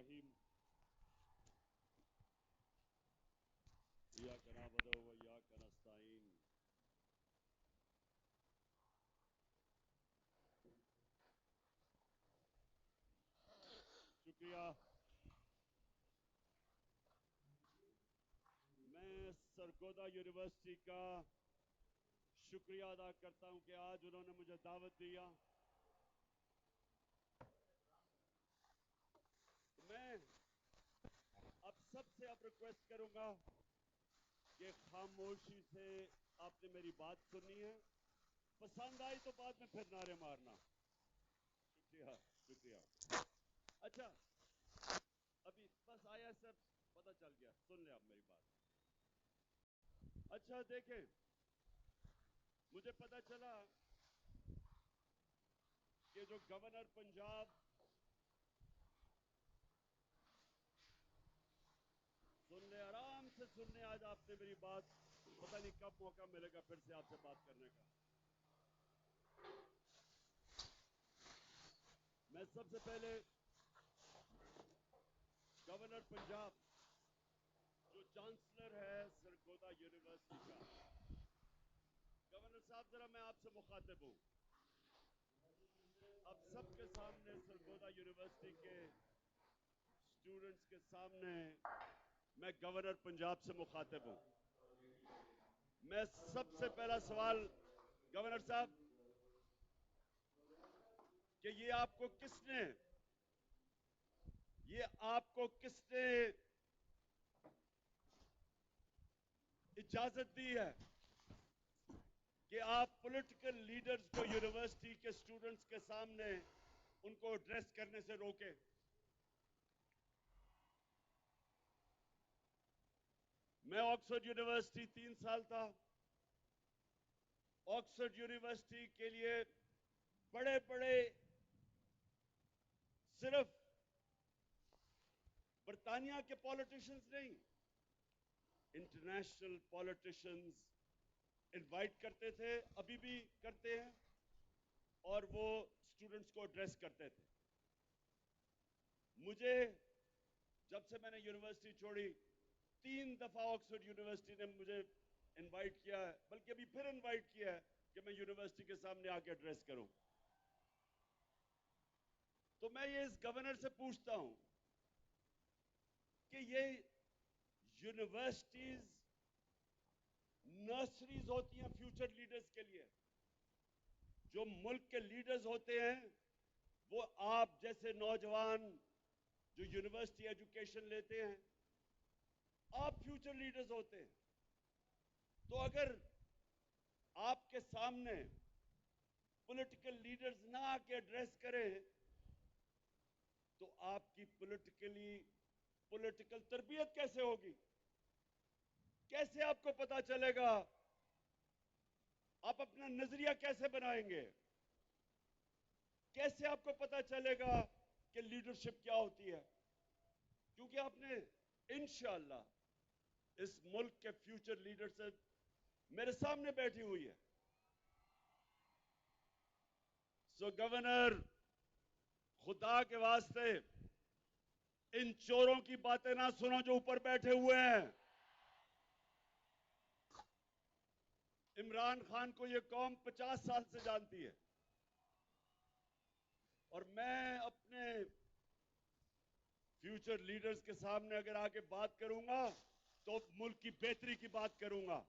الرحيم إياك نعبد وإياك نستعين شکریہ. میں سرگودا یونیورسٹی کا شکریہ ادا کرتا ہوں کہ آج انہوں نے مجھے دعوت دیا. میں اب سب سے ریکویسٹ کروں گا کہ خاموشی سے آپ نے میری بات سننی ہے. پسند آئی تو بعد میں پھر نعرے مارنا. شکریہ شکریہ. اچھا ابھی بس آیا سب پتہ چل گیا. سن لیں آپ میری بات. اچھا دیکھیں مجھے پتہ چلا کہ جو گورنر پنجاب سن لیں آرام سے سن لیں. آج آپ نے میری بات پتہ نہیں کب موقع ملے گا پھر سے آپ سے بات کرنے کا. میں سب سے پہلے گورنر پنجاب جو چانسلر ہے سرگودا یونیورسٹی کا. گورنر صاحب ذرا میں آپ سے مخاطب ہوں. اب سب کے سامنے سرگودا یونیورسٹی کے اسٹوڈنٹس کے سامنے میں گورنر پنجاب سے مخاطب ہوں. میں سب سے پہلا سوال گورنر صاحب کہ یہ آپ کو کس نے اجازت دی ہے کہ آپ پولیٹیکل لیڈرز کو یونیورسٹی کے اسٹوڈنٹس کے سامنے ان کو ایڈریس کرنے سے روکیں؟ میں آکسفورڈ یونیورسٹی 3 سال تھا. آکسفورڈ یونیورسٹی کے لیے بڑے بڑے صرف برطانیہ کے پالیٹیشنز نہیں انٹرنیشنل پالیٹیشنز انوائٹ کرتے تھے, ابھی بھی کرتے ہیں, اور وہ اسٹوڈنٹس کو ایڈریس کرتے تھے. مجھے جب سے میں نے یونیورسٹی چھوڑی 3 دفعہ آکسفورڈ یونیورسٹی نے مجھے انوائٹ کیا ہے, بلکہ ابھی پھر انوائٹ کیا ہے کہ میں یونیورسٹی کے سامنے آ کے ایڈریس کروں. تو میں یہ اس گورنر سے پوچھتا ہوں کہ یہ یونیورسٹیز نرسریز ہوتی ہیں فیوچر لیڈرز کے لیے. جو ملک کے لیڈرز ہوتے ہیں وہ آپ جیسے نوجوان جو یونیورسٹی ایجوکیشن لیتے ہیں, آپ فیوچر لیڈرز ہوتے ہیں. تو اگر آپ کے سامنے پولیٹیکل لیڈرز نہ آ کے ایڈریس کریں تو آپ کی پولیٹیکل تربیت کیسے ہوگی؟ کیسے آپ کو پتا چلے گا؟ آپ اپنا نظریہ کیسے بنائیں گے؟ کیسے آپ کو پتا چلے گا کہ لیڈرشپ کیا ہوتی ہے؟ کیونکہ آپ نے انشاءاللہ اس ملک کے فیوچر لیڈر سے میرے سامنے بیٹھی ہوئی ہے. سو گورنر خدا کے واسطے ان چوروں کی باتیں نہ سنو جو اوپر بیٹھے ہوئے ہیں. عمران خان کو یہ قوم 50 سال سے جانتی ہے, اور میں اپنے فیوچر لیڈرز کے سامنے اگر آ کے بات کروں گا تو ملک کی بہتری کی بات کروں گا,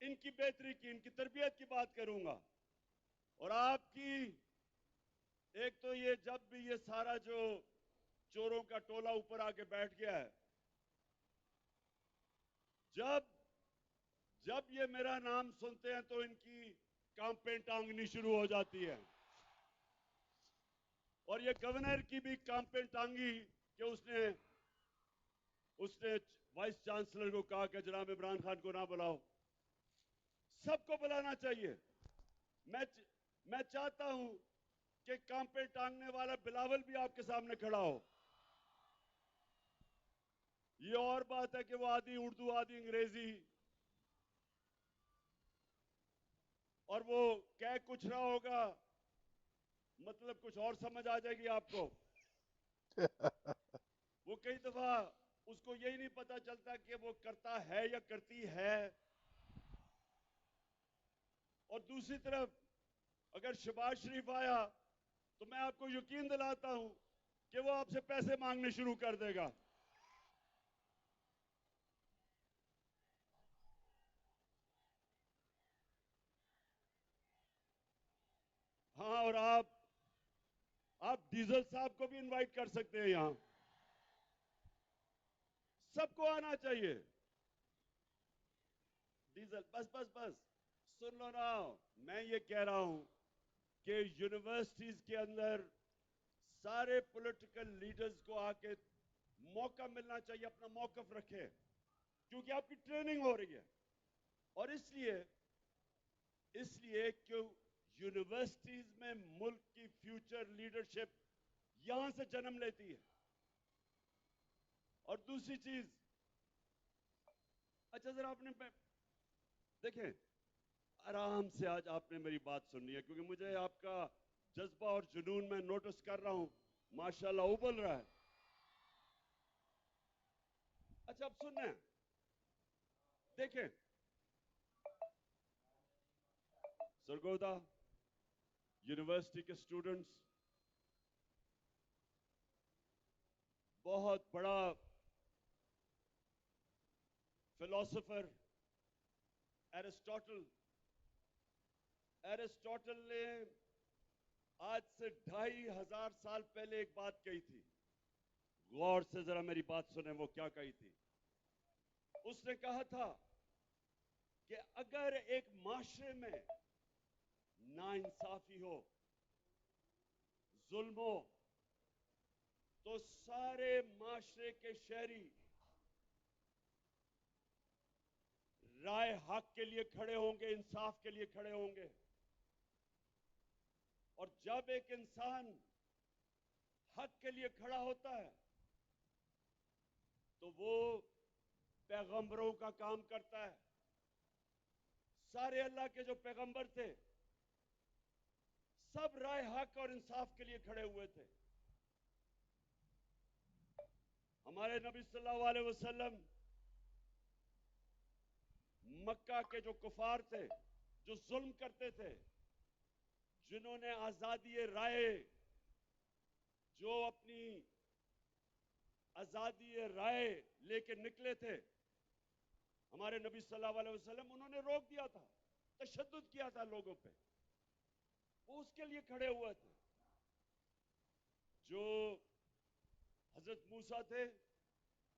ان کی بہتری کی, ان کی تربیت کی بات کروں گا. اور آپ کی ایک تو یہ جب بھی یہ سارا جو چوروں کا ٹولہ اوپر آ کے بیٹھ گیا ہے, جب یہ میرا نام سنتے ہیں تو ان کی کانپیں ٹانگنی شروع ہو جاتی ہے. اور یہ گورنر کی بھی کانپیں ٹانگی کہ اس نے وائس چانسلر کو کہا کہ جناب عمران خان کو نہ بلاؤ. سب کو بلانا چاہیے. میں چاہتا ہوں کہ کانپیں ٹانگنے والا بلاول بھی آپ کے سامنے کھڑا ہو. یہ اور بات ہے کہ وہ آدھی اردو آدھی انگریزی, اور وہ کہہ کچھ رہا ہوگا مطلب کچھ اور سمجھ آ جائے گی آپ کو. وہ کئی دفعہ اس کو یہی نہیں پتا چلتا کہ وہ کرتا ہے یا کرتی ہے. اور دوسری طرف اگر شہباز شریف آیا تو میں آپ کو یقین دلاتا ہوں کہ وہ آپ سے پیسے مانگنے شروع کر دے گا. ہاں، اور آپ ڈیزل صاحب کو بھی انوائٹ کر سکتے ہیں یہاں. سب کو آنا چاہیے. ڈیزل بس سن لو نا. میں یہ کہہ رہا ہوں کہ یونیورسٹیز کے اندر سارے پولیٹیکل لیڈرز کو آ کے موقع ملنا چاہیے، اپنا موقف رکھے، کیونکہ آپ کی ٹریننگ ہو رہی ہے. اور اس لیے کہ یونیورسٹیز میں ملک کی فیوچر لیڈرشپ یہاں سے جنم لیتی ہے. اور دوسری چیز، اچھا ذرا آپ نے دیکھیں، آرام سے آج آپ نے میری بات سننی ہے، کیونکہ مجھے آپ کا جذبہ اور جنون میں نوٹس کر رہا ہوں، ماشاءاللہ ابل رہا ہے. اچھا اب سننا ہے، دیکھیں سرگودا یونیورسٹی کے اسٹوڈنٹس، بہت بڑا فلاسفر ایرسٹوٹل نے آج سے 2500 سال پہلے ایک بات کہی تھی. غور سے ذرا میری بات سنیں، وہ کیا کہی تھی. اس نے کہا تھا کہ اگر ایک معاشرے میں ناانصافی ہو، ظلم ہو، تو سارے معاشرے کے شہری رائے حق کے لیے کھڑے ہوں گے، انصاف کے لیے کھڑے ہوں گے. اور جب ایک انسان حق کے لیے کھڑا ہوتا ہے تو وہ پیغمبروں کا کام کرتا ہے. سارے اللہ کے جو پیغمبر تھے سب رائے حق اور انصاف کے لیے کھڑے ہوئے تھے. ہمارے نبی صلی اللہ علیہ وسلم مکہ کے جو کفار تھے، جو ظلم کرتے تھے، جنہوں نے آزادی رائے، جو اپنی آزادی رائے لے کے نکلے تھے، ہمارے نبی صلی اللہ علیہ وسلم انہوں نے روک دیا تھا، تشدد کیا تھا لوگوں پہ. وہ اس کے لیے کھڑے ہوئے تھے. جو حضرت موسیٰ تھے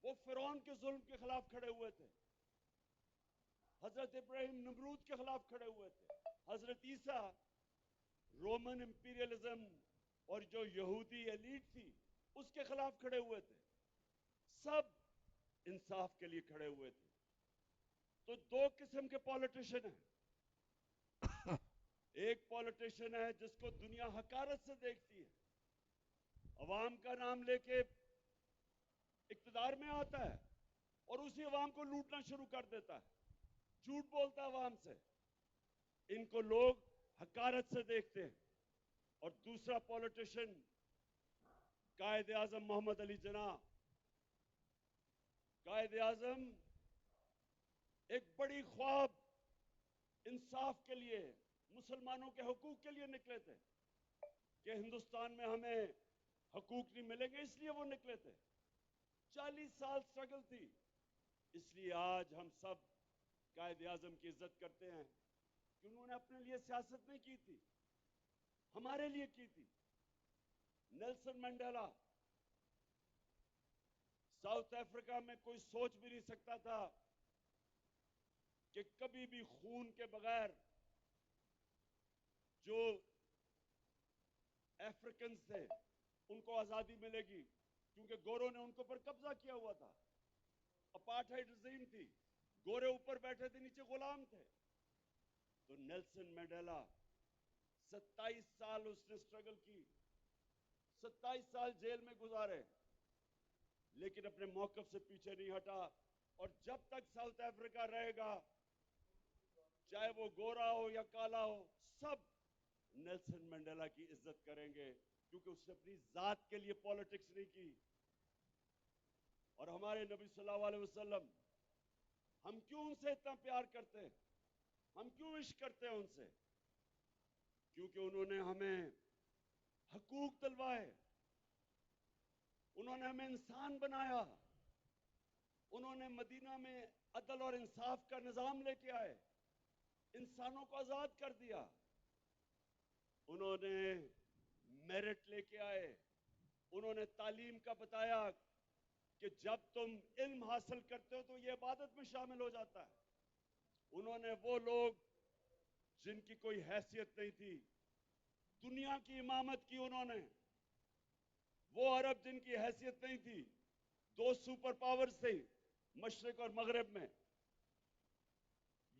وہ فرعون کے ظلم کے خلاف کھڑے ہوئے تھے. حضرت ابراہیم نمرود کے خلاف کھڑے ہوئے تھے. حضرت عیسیٰ رومن امپیریلزم اور جو یہودی ایلیٹ تھی اس کے خلاف کھڑے ہوئے تھے. سب انصاف کے لیے کھڑے ہوئے تھے. تو دو قسم کے پالیٹیشن ہیں. ایک پالیٹیشن ہے جس کو دنیا حقارت سے دیکھتی ہے، عوام کا نام لے کے اقتدار میں آتا ہے اور اسی عوام کو لوٹنا شروع کر دیتا ہے، جھوٹ بولتا ہے عوام سے. ان کو لوگ حقارت سے دیکھتے ہیں. اور دوسرا پالیٹیشن قائد اعظم محمد علی جناح. قائد اعظم ایک بڑی خواب انصاف کے لیے، مسلمانوں کے حقوق کے لیے نکلے تھے کہ ہندوستان میں ہمیں حقوق نہیں ملیں گے، اس لیے وہ نکلے تھے. 40 سال سٹرگل تھی. اس لیے آج ہم سب قائد اعظم کی عزت کرتے ہیں کہ انہوں نے اپنے لیے سیاست نہیں کی تھی، ہمارے لیے کی تھی. نیلسن منڈیلا، ساؤتھ افریقہ میں کوئی سوچ بھی نہیں سکتا تھا کہ کبھی بھی خون کے بغیر جو افریقنز تھے ان کو آزادی ملے گی، کیونکہ گوروں نے ان کے اوپر قبضہ کیا ہوا تھا. اپارٹھائیڈ رژیم تھی، گورے اوپر بیٹھے تھے، نیچے غلام تھے. تو نیلسن منڈیلا 27 سال اس نے سٹرگل کی، 27 سال جیل میں گزارے، لیکن اپنے موقف سے پیچھے نہیں ہٹا. اور جب تک ساؤتھ افریقہ رہے گا، چاہے وہ گورا ہو یا کالا ہو، سب نیلسن منڈیلا کی عزت کریں گے، کیونکہ اس نے اپنی ذات کے لیے پالیٹکس نہیں کی. اور ہمارے نبی صلی اللہ علیہ وسلم، ہم کیوں ان سے اتنا پیار کرتے ہیں، ہم کیوں عشق کرتے ہیں ان سے؟ کیونکہ انہوں نے ہمیں حقوق دلوائے، انہوں نے ہمیں انسان بنایا، انہوں نے مدینہ میں عدل اور انصاف کا نظام لے کے آئے، انسانوں کو آزاد کر دیا، انہوں نے میرٹ لے کے آئے، انہوں نے تعلیم کا بتایا کہ جب تم علم حاصل کرتے ہو تو یہ عبادت میں شامل ہو جاتا ہے۔ انہوں نے وہ لوگ جن کی کوئی حیثیت نہیں تھی، دنیا کی امامت کی، انہوں نے وہ عرب جن کی حیثیت نہیں تھی، دو سپر پاورز تھے مشرق اور مغرب میں،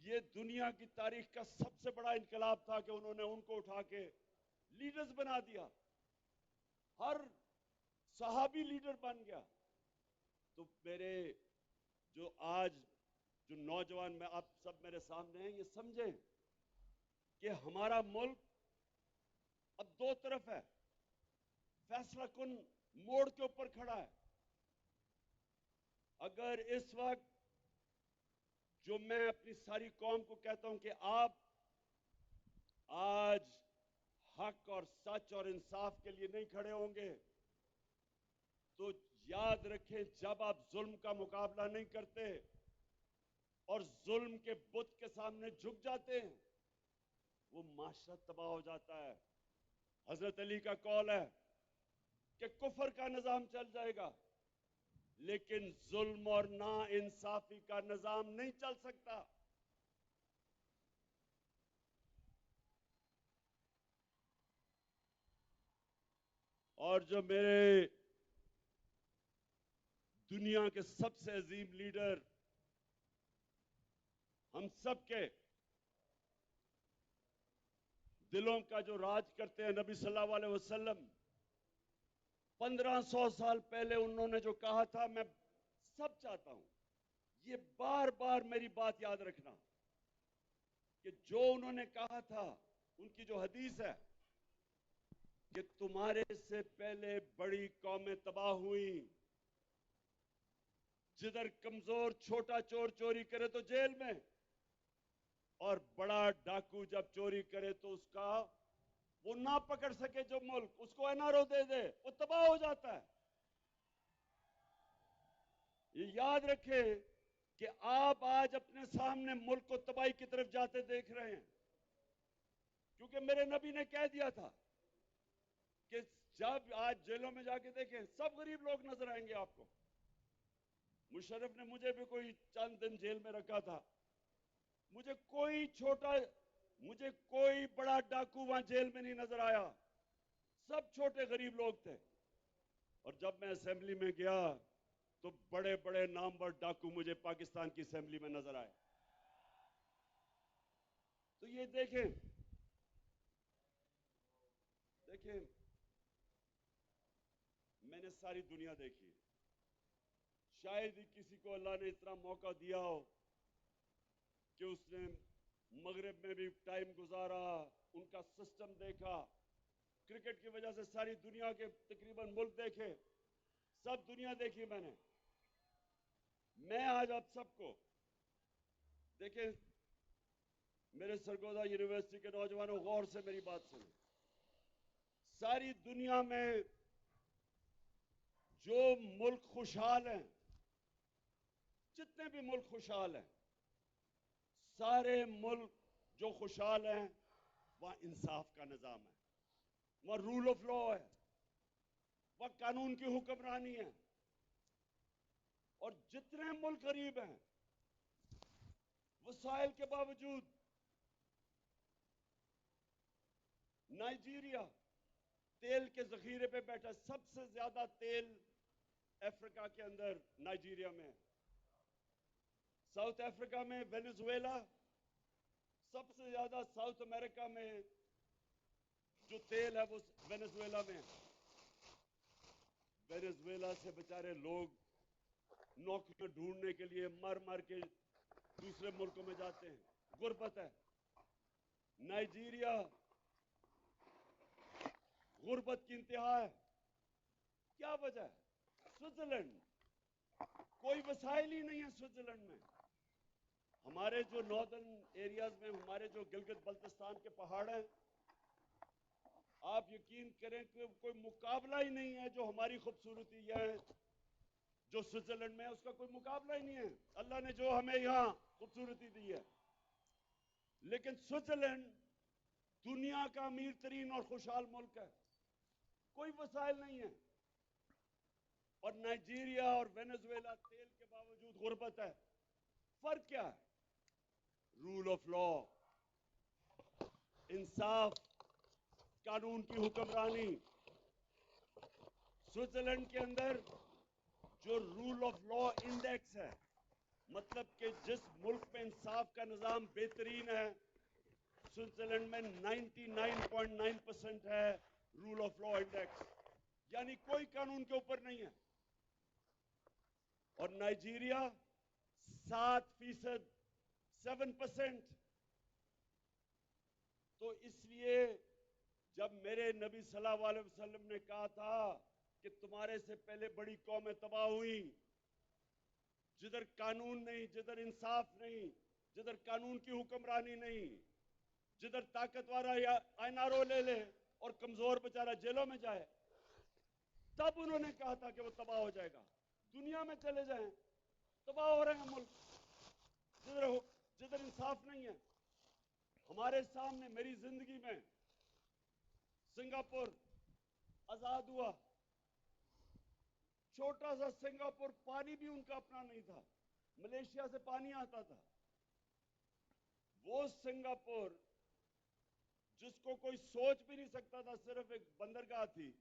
یہ دنیا کی تاریخ کا سب سے بڑا انقلاب تھا کہ انہوں نے ان کو اٹھا کے لیڈرز بنا دیا، ہر صحابی لیڈر بن گیا۔ تو میرے جو آج جو نوجوان، میں آپ سب میرے سامنے ہیں، یہ سمجھیں کہ ہمارا ملک اب دو طرف ہے، فیصلہ کن موڑ کے اوپر کھڑا ہے۔ اگر اس وقت جو میں اپنی ساری قوم کو کہتا ہوں کہ آپ آج حق اور سچ اور انصاف کے لیے نہیں کھڑے ہوں گے تو یاد رکھیں، جب آپ ظلم کا مقابلہ نہیں کرتے اور ظلم کے بت کے سامنے جھک جاتے ہیں، وہ معاشرہ تباہ ہو جاتا ہے۔ حضرت علی کا قول ہے کہ کفر کا نظام چل جائے گا لیکن ظلم اور نا انصافی کا نظام نہیں چل سکتا۔ اور جو میرے دنیا کے سب سے عظیم لیڈر، ہم سب کے دلوں کا جو راج کرتے ہیں، نبی صلی اللہ علیہ وسلم، 1500 سال پہلے انہوں نے جو کہا تھا، میں سب چاہتا ہوں یہ بار بار میری بات یاد رکھنا کہ جو انہوں نے کہا تھا، ان کی جو حدیث ہے کہ تمہارے سے پہلے بڑی قومیں تباہ ہوئیں، جدھر کمزور چھوٹا چور چوری کرے تو جیل میں، اور بڑا ڈاکو جب چوری کرے تو اس کا وہ نہ پکڑ سکے جو ملک، اس کو این آر او دے دے، وہ تباہ ہو جاتا ہے۔ یہ یاد رکھیں کہ آپ آج اپنے سامنے ملک کو تباہی کی طرف جاتے دیکھ رہے ہیں، کیونکہ میرے نبی نے کہہ دیا تھا کہ جب آج جیلوں میں جا کے دیکھیں سب غریب لوگ نظر آئیں گے آپ کو۔ مشرف نے مجھے بھی کوئی چند دن جیل میں رکھا تھا، مجھے کوئی بڑا ڈاکو وہاں جیل میں نہیں نظر آیا، سب چھوٹے غریب لوگ تھے۔ اور جب میں اسمبلی میں گیا تو بڑے بڑے نامور ڈاکو مجھے پاکستان کی اسمبلی میں نظر آئے۔ تو یہ دیکھیں میں نے ساری دنیا دیکھی، شاید ہی کسی کو اللہ نے اتنا موقع دیا ہو کہ اس نے مغرب میں بھی ٹائم گزارا، ان کا سسٹم دیکھا، کرکٹ کی وجہ سے ساری دنیا کے تقریباً ملک دیکھے، سب دنیا دیکھی میں نے۔ میں آج آپ سب کو دیکھیں، میرے سرگودا یونیورسٹی کے نوجوانوں، غور سے میری بات سنیں، ساری دنیا میں جو ملک خوشحال ہیں، جتنے بھی ملک خوشحال ہیں، سارے ملک جو خوشحال ہیں وہاں انصاف کا نظام ہے، وہاں رول آف لا ہے، وہاں قانون کی حکمرانی ہے۔ اور جتنے ملک غریب ہیں، وسائل کے باوجود، نائجیریا تیل کے ذخیرے پہ بیٹھا، سب سے زیادہ تیل افریقہ کے اندر نائجیریا میں ہے، ساؤتھ افریقہ میں وینزویلا، سب سے زیادہ ساؤتھ امریکہ میں جو تیل ہے وہ وینزویلا میں ہے۔ وینزویلا سے بیچارے لوگ نوکریاں ڈھونڈنے کے لیے مر مر کے دوسرے ملکوں میں جاتے ہیں، غربت ہے۔ نائجیریا غربت کی انتہا ہے، کیا وجہ ہے؟ سوئٹزرلینڈ کوئی وسائل ہی نہیں ہے سوئٹزرلینڈ میں. ہمارے جو ناردرن ایریاز میں, ہمارے جو گلگت بلتستان کے پہاڑ ہیں, آپ یقین کریں کہ کوئی مقابلہ ہی نہیں ہے. جو ہماری خوبصورتی ہے جو سوئٹزرلینڈ میں ہے, اس کا کوئی مقابلہ ہی نہیں ہے. اللہ نے جو ہمیں یہاں خوبصورتی دی ہے. لیکن سوئٹزرلینڈ دنیا کا امیر ترین اور خوشحال ملک ہے, کوئی وسائل نہیں ہے. اور نائجیریا اور وینزویلا تیل کے باوجود غربت ہے. فرق کیا ہے؟ رول آف لا, انصاف, قانون کی حکمرانی. سوئٹزرلینڈ کے اندر جو رول آف لا انڈیکس ہے, مطلب کہ جس ملک میں انصاف کا نظام بہترین ہے, سوئٹزرلینڈ میں 99.9% ہے رول آف لا انڈیکس. یعنی کوئی قانون کے اوپر نہیں ہے. اور نائجیریا 7%, 7%. تو اس لیے جب میرے نبی صلی اللہ علیہ وسلم نے کہا تھا کہ تمہارے سے پہلے بڑی قومیں تباہ ہوئیں, جدھر قانون نہیں, جدھر انصاف نہیں, جدھر قانون کی حکمرانی نہیں, جدھر طاقتور آئین آر او لے لے اور کمزور بیچارہ جیلوں میں جائے, تب انہوں نے کہا تھا کہ وہ تباہ ہو جائے گا. دنیا میں چلے جائیں, تباہ ہو رہے ہیں ملک جدھر انصاف نہیں ہے. ہمارے سامنے میری زندگی میں سنگاپور آزاد ہوا, چھوٹا سا سنگاپور, پانی بھی ان کا اپنا نہیں تھا, ملیشیا سے پانی آتا تھا. وہ سنگاپور جس کو کوئی سوچ بھی نہیں سکتا تھا, صرف ایک بندرگاہ تھی.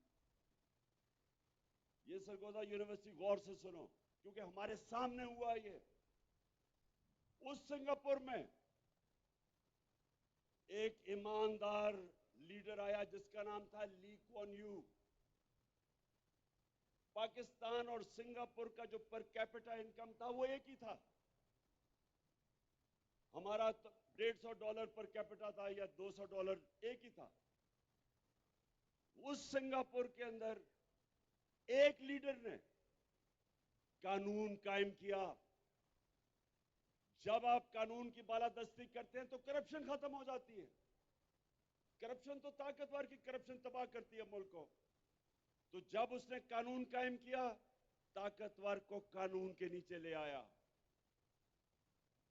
یہ سرگودا یونیورسٹی غور سے سنو, کیونکہ ہمارے سامنے ہوا یہ. اس سنگاپور میں ایک ایماندار لیڈر آیا جس کا نام تھا لی کوان یو. پاکستان اور سنگاپور کا جو پر کیپٹا انکم تھا وہ ایک ہی تھا. ہمارا $150 پر کیپٹا تھا یا $200, ایک ہی تھا. اس سنگاپور کے اندر ایک لیڈر نے قانون قائم کیا. جب آپ قانون کی بالادستی کرتے ہیں تو کرپشن ختم ہو جاتی ہے. کرپشن تو طاقتور کی کرپشن تباہ کرتی ہے ملک کو. تو جب اس نے قانون قائم کیا, طاقتور کو قانون کے نیچے لے آیا,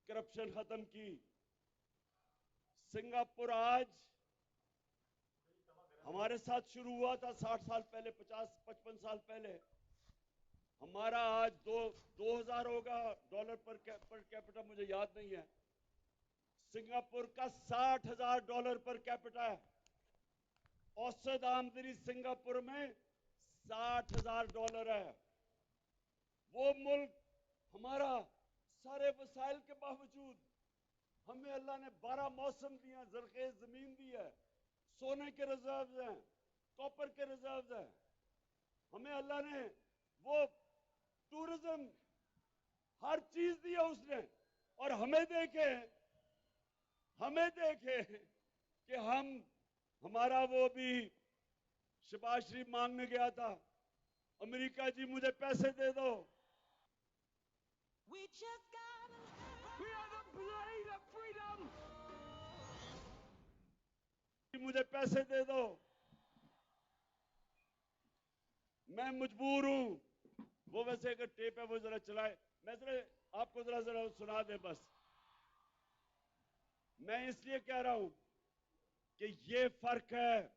کرپشن ختم کی. سنگاپور آج ہمارے ساتھ شروع ہوا تھا 60 سال پہلے, 50-55 سال پہلے. ہمارا آج 2000 ہوگا ڈالر پر کیپٹا, مجھے یاد نہیں ہے. سنگاپور کا $60,000 پر کیپٹا ہے. اوسط آمدنی سنگاپور میں $60,000 ہے. وہ ملک ہمارا سارے وسائل کے باوجود, ہمیں اللہ نے 12 موسم دیا, زرخیز زمین دی ہے, سونے کے ریزروز ہیں, کاپر کے ریزروز ہیں. ہمیں اللہ نے وہ ٹورزم, ہر چیز دی ہے اس نے. اور ہمیں دیکھے کہ ہمارا وہ بھی شباز شریف مانگنے گیا تھا, امریکہ جی مجھے پیسے دے دو. We just got We are the blade of freedom. مجھے پیسے دے دو, میں مجبور ہوں. وہ ویسے اگر ٹیپ ہے وہ ذرا چلائے, میں ذرا آپ کو ذرا سنا دے بس. میں اس لیے کہہ رہا ہوں کہ یہ فرق ہے.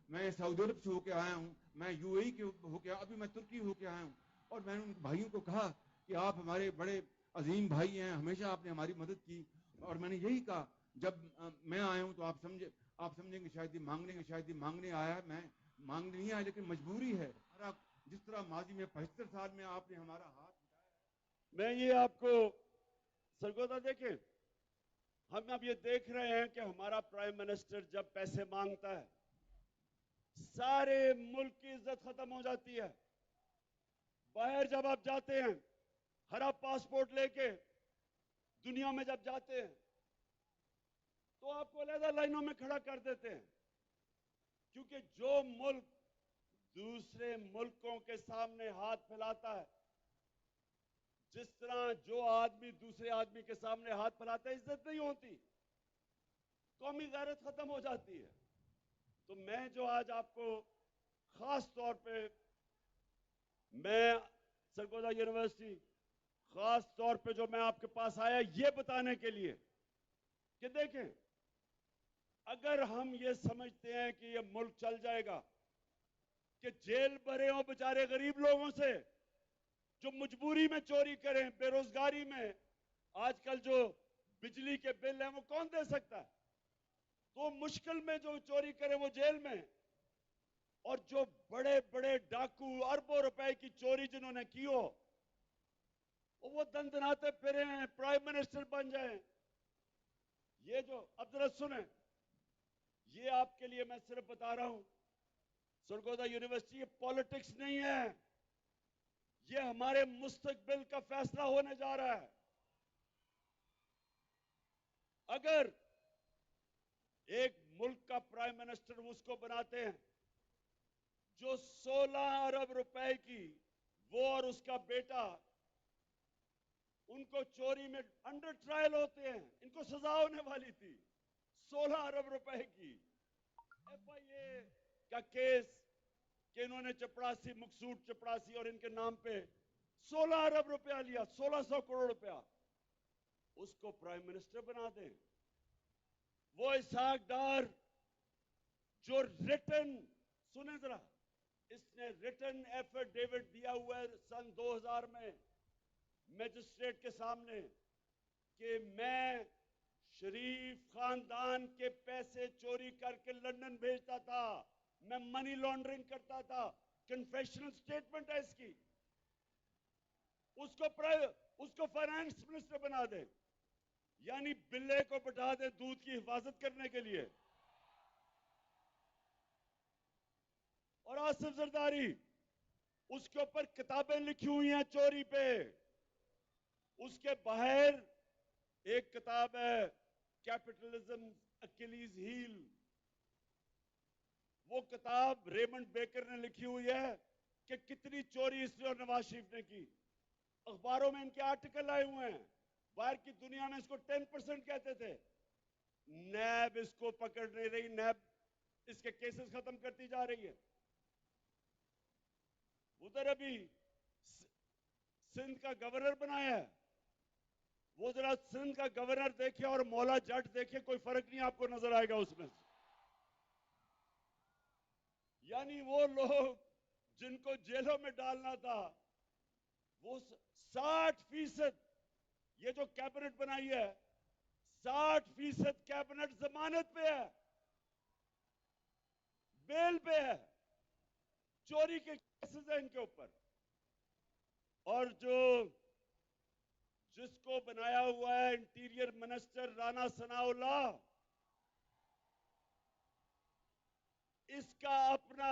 میں سعودی عرب سے ہو کے آیا ہوں, میں یو اے ای کے ہو کے, ابھی میں ترکی ہو کے آیا ہوں. اور میں نے ان بھائیوں کو کہا کہ آپ ہمارے بڑے عظیم بھائی ہیں, ہمیشہ آپ نے ہماری مدد کی. اور میں نے یہی کہا, جب میں آیا ہوں تو آپ سمجھیں گے شاید یہ مانگنے آیا. میں مانگنے نہیں آیا, لیکن مجبوری ہے. جس طرح ماضی میں 75 سال میں آپ نے ہمارا ہاتھ اٹھایا ہے. میں یہ آپ کو سرگودا دیکھیں, ہم اب یہ دیکھ رہے ہیں کہ ہمارا پرائم منسٹر جب پیسے مانگتا ہے سارے ملک کی عزت ختم ہو جاتی ہے. باہر جب آپ جاتے ہیں ہرا پاسپورٹ لے کے دنیا میں جب جاتے ہیں تو آپ کو علیحدہ لائنوں میں کھڑا کر دیتے ہیں, کیونکہ جو ملک دوسرے ملکوں کے سامنے ہاتھ پھیلاتا ہے جس طرح جو آدمی دوسرے آدمی کے سامنے ہاتھ پھیلاتا ہے عزت نہیں ہوتی, قومی غیرت ختم ہو جاتی ہے. تو میں جو آج آپ کو خاص طور پہ, میں سرگودا یونیورسٹی خاص طور پہ جو میں آپ کے پاس آیا یہ بتانے کے لیے کہ دیکھیں, اگر ہم یہ سمجھتے ہیں کہ یہ ملک چل جائے گا, کہ جیل بھرے ہوں بیچارے غریب لوگوں سے جو مجبوری میں چوری کریں, بے روزگاری میں, آج کل جو بجلی کے بل ہیں وہ کون دے سکتا ہے, تو مشکل میں جو چوری کریں وہ جیل میں, اور جو بڑے بڑے ڈاکو اربوں روپے کی چوری جنہوں نے کی ہو وہ دندناتے پھرے ہیں, پرائم منسٹر بن جائیں. یہ جو اب ذرا سنیں, یہ آپ کے لیے میں صرف بتا رہا ہوں, سرگودا یونیورسٹی یہ پالیٹکس نہیں ہے, یہ ہمارے مستقبل کا فیصلہ ہونے جا رہا ہے. اگر ایک ملک کا پرائم منسٹر اس کو بناتے ہیں جو 16 ارب روپے کی, وہ اور اس کا بیٹا, ان کو چوری میں انڈر ٹرائل ہوتے ہیں, ان کو سزا ہونے والی تھی 16 ارب روپے کی, ایف آئی اے کا کیس کہ انہوں نے چپڑاسی, مقصود چپڑاسی اور ان کے نام پہ 16 ارب روپیہ لیا, 1600 کروڑ روپیہ, اس کو پرائم منسٹر بنا دیں. وہ اسحاق ڈار جو ریٹن, سنیں ذرا, اس نے ریٹن ایفیڈیوٹ دیا ہوا ہے سن 2000 میں میجسٹریٹ کے سامنے کہ میں شریف خاندان کے پیسے چوری کر کے لندن بھیجتا تھا, میں منی لانڈرنگ کرتا تھا, کنفیشنل سٹیٹمنٹ ہے اس کی, اس کو فائنانس منسٹر بنا دیں, یعنی بلے کو بٹھا دیں دودھ کی حفاظت کرنے کے لیے. اور آصف زرداری, اس کے اوپر کتابیں لکھی ہوئی ہیں چوری پہ, اس کے باہر ایک کتاب ہے کیپٹلزم اکیلیز ہیل, وہ کتاب ریمنڈ بیکر نے لکھی ہوئی ہے کہ کتنی چوری اس نے اور نواز شریف نے کی. اخباروں میں ان کے آرٹیکل آئے ہوئے ہیں, باہر کی دنیا میں اس کو 10% کہتے تھے. نیب اس کو پکڑ نہیں رہی, نیب اس کے کیسز ختم کرتی جا رہی ہے. ادھر ابھی سندھ کا گورنر بنایا ہے, وہ ذرا سندھ کا گورنر دیکھے اور مولا جٹ دیکھے, کوئی فرق نہیں آپ کو نظر آئے گا اس میں. یعنی وہ لوگ جن کو جیلوں میں ڈالنا تھا, وہ 60%, یہ جو کیبنٹ بنائی ہے 60% کیبنٹ ضمانت پہ ہے, بیل پہ ہے, چوری کے کیسز ہیں ان کے اوپر. اور جس کو بنایا ہوا ہے انٹیریئر منسٹر رانا ثناء اللہ, اس کا اپنا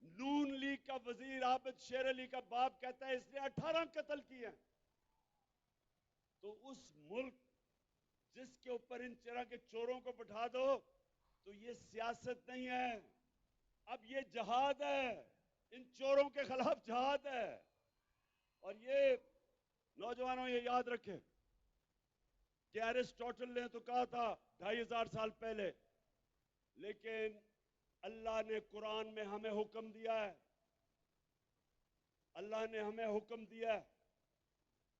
نون لیگ کا وزیر عابد شیر علی کا باپ کہتا ہے اس نے 18 قتل کیے ہیں. تو اس ملک جس کے اوپر ان طرح کے چوروں کو بٹھا دو تو یہ سیاست نہیں ہے, اب یہ جہاد ہے, ان چوروں کے خلاف جہاد ہے. اور یہ نوجوانوں یہ یاد رکھیں کہ ایرسٹوٹل نے تو کہا تھا 2500 سال پہلے, لیکن اللہ نے قرآن میں ہمیں حکم دیا ہے, اللہ نے ہمیں حکم دیا ہے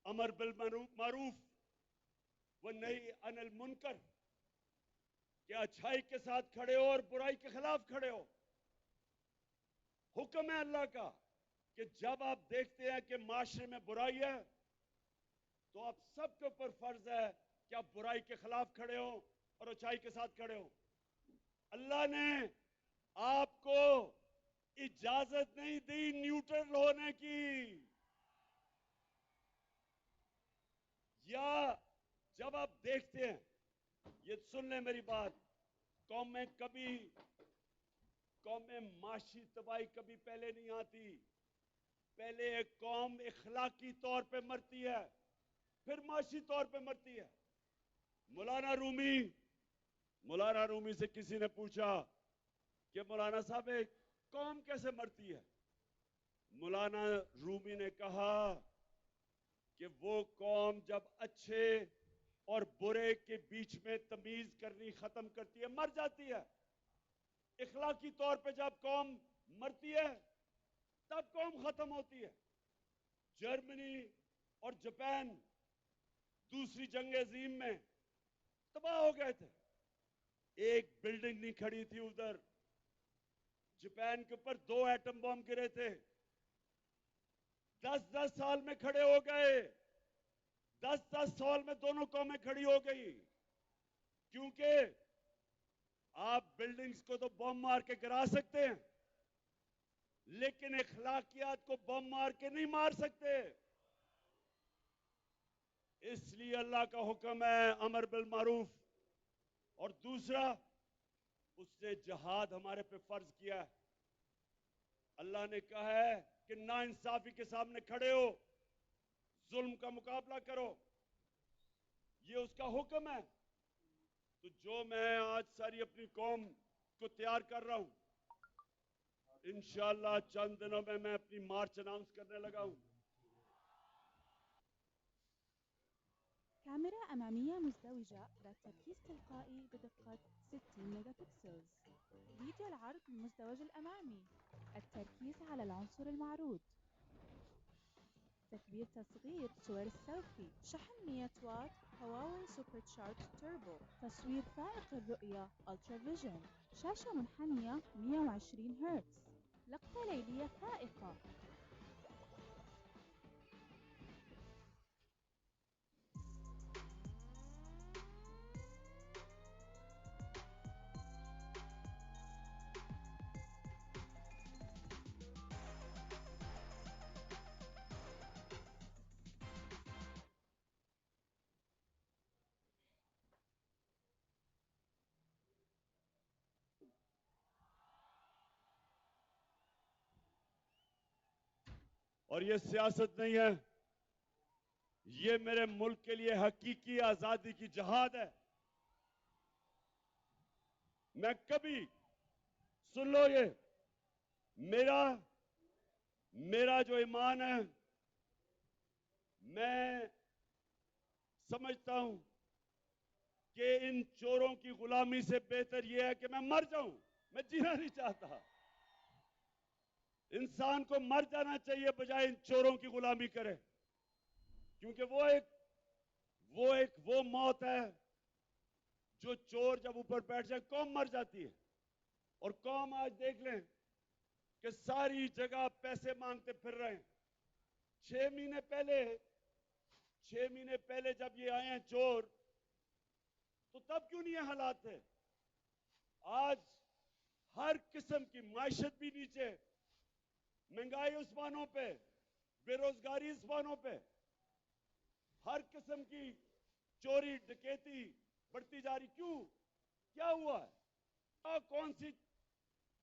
امر بالمعروف والنہی عن المنکر, کہ اچھائی کے ساتھ کھڑے ہو اور برائی کے خلاف کھڑے ہو. حکم ہے اللہ کا کہ جب آپ دیکھتے ہیں کہ معاشرے میں برائی ہے تو آپ سب کے اوپر فرض ہے کہ آپ برائی کے خلاف کھڑے ہوں اور اچھائی کے ساتھ کھڑے ہوں. اللہ نے آپ کو اجازت نہیں دی نیوٹرل ہونے کی, یا جب آپ دیکھتے ہیں, یہ سن لیں میری بات, قومیں معاشی تباہی کبھی پہلے نہیں آتی, پہلے ایک قوم اخلاقی طور پہ مرتی ہے پھر معاشی طور پہ مرتی ہے. مولانا رومی سے کسی نے پوچھا کہ مولانا صاحب ایک قوم کیسے مرتی ہے؟ مولانا رومی نے کہا کہ وہ قوم جب اچھے اور برے کے بیچ میں تمیز کرنی ختم کرتی ہے مر جاتی ہے. اخلاقی طور پہ جب قوم مرتی ہے تب قوم ختم ہوتی ہے. جرمنی اور جاپان دوسری جنگ عظیم میں تباہ ہو گئے تھے. ایک بلڈنگ نہیں کھڑی تھی ادھر. جاپان کے اوپر 2 ایٹم بم گرے تھے. 10 سال میں کھڑے ہو گئے. 10 سال میں دونوں قومیں کھڑی ہو گئی. کیونکہ آپ بلڈنگز کو تو بم مار کے گرا سکتے ہیں لیکن اخلاقیات کو بم مار کے نہیں مار سکتے. اس لیے اللہ کا حکم ہے امر بالمعروف، اور دوسرا اس نے جہاد ہمارے پہ فرض کیا ہے. اللہ نے کہا ہے کہ ناانصافی کے سامنے کھڑے ہو، ظلم کا مقابلہ کرو، یہ اس کا حکم ہے. تو جو میں آج ساری اپنی قوم کو تیار کر رہا ہوں، انشاءاللہ چند دنوں میں اپنی مارچ اناؤنس کرنے لگا ہوں. كاميرا أمامية مزدوجة ذات تركيز تلقائي بدقة 60 ميجا بكسلز. فيديو العرض المزدوج الأمامي، التركيز على العنصر المعروض. تكبير تصغير صور السيلفي. شحن 100 واط هواوي سوبر تشارج توربو. تصوير فائق الرؤية ألترا فيجن. شاشة منحنية 120 هرتز. لقطة ليلية فائقة. اور یہ سیاست نہیں ہے، یہ میرے ملک کے لیے حقیقی آزادی کی جہاد ہے. میں کبھی، سن لو، یہ میرا جو ایمان ہے، میں سمجھتا ہوں کہ ان چوروں کی غلامی سے بہتر یہ ہے کہ میں مر جاؤں. میں جینا نہیں چاہتا. انسان کو مر جانا چاہیے بجائے ان چوروں کی غلامی کرے، کیونکہ وہ موت ہے جو چور جب اوپر بیٹھ جائے قوم مر جاتی ہے. اور قوم آج دیکھ لیں کہ ساری جگہ پیسے مانگتے پھر رہے ہیں. 6 مہینے پہلے جب یہ آئے ہیں چور، تو تب کیوں نہیں یہ حالات تھے؟ آج ہر قسم کی معیشت بھی نیچے، مہنگائی اسمانوں پہ، بے روزگاری اسمانوں پہ، ہر قسم کی چوری ڈکیتی بڑھتی جا رہی. کیوں؟ کیا ہوا ہے؟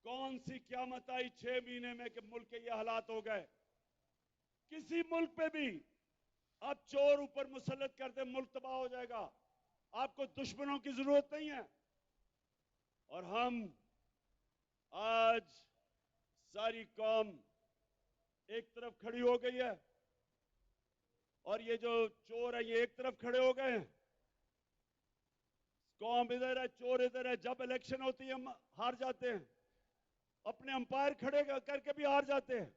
کون سی قیامت آئی 6 مہینے میں کہ ملک کے یہ حالات ہو گئے؟ کسی ملک پہ بھی آپ چور اوپر مسلط کر دیں ملک تباہ ہو جائے گا. آپ کو دشمنوں کی ضرورت نہیں ہے. اور ہم آج ساری قوم ایک طرف کھڑی ہو گئی ہے، اور یہ جو چور ہیں یہ ایک طرف کھڑے ہو گئے ہیں. قوم ادھر ہے، چور ادھر ہے. جب الیکشن ہوتی ہے ہم ہار جاتے ہیں، اپنے امپائر کھڑے کر کے بھی ہار جاتے ہیں.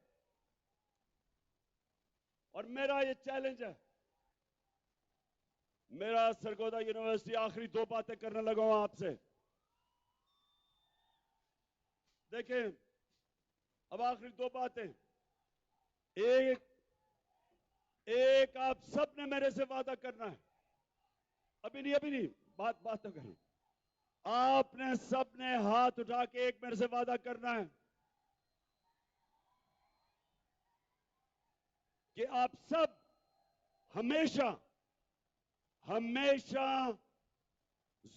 اور میرا یہ چیلنج ہے، میرا سرگودا یونیورسٹی آخری 2 باتیں کرنے لگا ہوں آپ سے. دیکھیں، اب آخری 2 باتیں. ایک آپ سب نے میرے سے وعدہ کرنا ہے. ابھی نہیں، بات تو کریں. آپ نے سب نے ہاتھ اٹھا کے ایک میرے سے وعدہ کرنا ہے کہ آپ سب ہمیشہ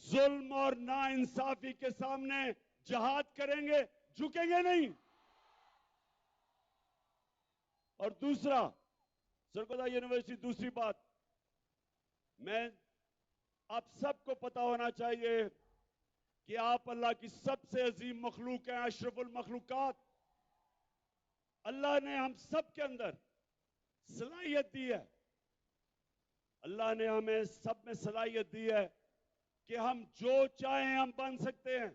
ظلم اور ناانصافی کے سامنے جہاد کریں گے، جھکیں گے نہیں. اور دوسرا، سرگودا یونیورسٹی، دوسری بات، میں آپ سب کو پتا ہونا چاہیے کہ آپ اللہ کی سب سے عظیم مخلوق ہیں، اشرف المخلوقات. اللہ نے ہم سب کے اندر صلاحیت دی ہے اللہ نے ہمیں سب میں صلاحیت دی ہے کہ ہم جو چاہیں ہم بن سکتے ہیں.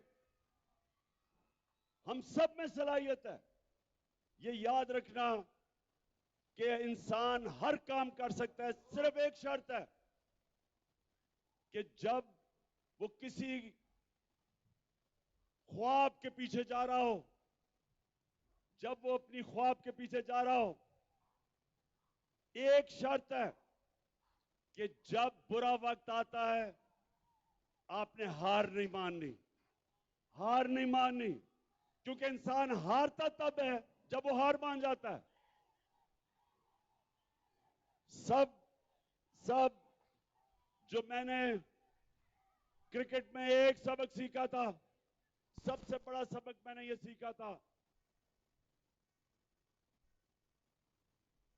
ہم سب میں صلاحیت ہے. یہ یاد رکھنا کہ انسان ہر کام کر سکتا ہے. صرف ایک شرط ہے کہ جب وہ کسی خواب کے پیچھے جا رہا ہو، جب وہ اپنی خواب کے پیچھے جا رہا ہو، ایک شرط ہے کہ جب برا وقت آتا ہے آپ نے ہار نہیں ماننی. ہار نہیں ماننی، کیونکہ انسان ہارتا تب ہے جب وہ ہار مان جاتا ہے. سب جو میں نے کرکٹ میں ایک سبق سیکھا تھا، سب سے بڑا سبق میں نے یہ سیکھا تھا